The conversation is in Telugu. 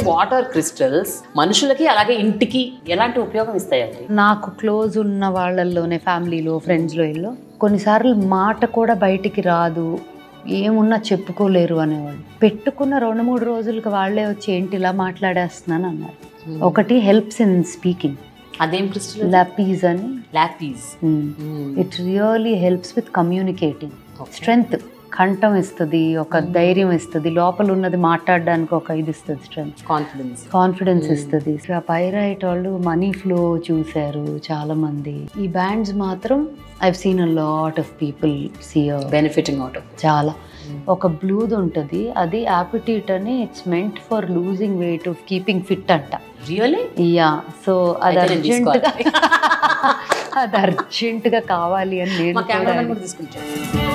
వాటర్ క్రిస్టల్స్ మనుషులకి అలాగే ఇంటికి ఎలాంటి ఉపయోగం ఇస్తాయండి? నాకు క్లోజ్ ఉన్న వాళ్ళల్లోనే, ఫ్యామిలీలో, ఫ్రెండ్స్లో ఇల్లు కొన్నిసార్లు మాట కూడా బయటికి రాదు, ఏమున్నా చెప్పుకోలేరు అనేవాళ్ళు. పెట్టుకున్న 2-3 రోజులకి వాళ్ళే వచ్చి ఏంటి ఇలా మాట్లాడేస్తున్నాను అన్నారు. ఒకటి హెల్ప్స్ ఇన్ స్పీకింగ్. అదేం క్రిస్టల్? లాపీస్ అని. లాపీస్. It really helps with communicating. Strength, కంఠం ఇస్తుంది, ఒక ధైర్యం ఇస్తుంది, లోపల ఉన్నది మాట్లాడడానికి ఒక ఇది ఇస్తుంది, స్ట్రెంగ్త్, కాన్ఫిడెన్స్ ఇస్తుంది. ఆ పైరైట్ వాళ్ళు మనీ ఫ్లో చూశారు చాలా మంది. ఈ బ్యాండ్స్ మాత్రం I've seen a lot of people benefiting out of. చాలా. ఒక బ్లూది ఉంటుంది, అది యాపిటీట్ అని, it's meant for losing weight, of keeping fit అంట. రియల్లీ? యా. సో అది అర్జెంట్గా కావాలి అని నేను తీసుకుంటాను.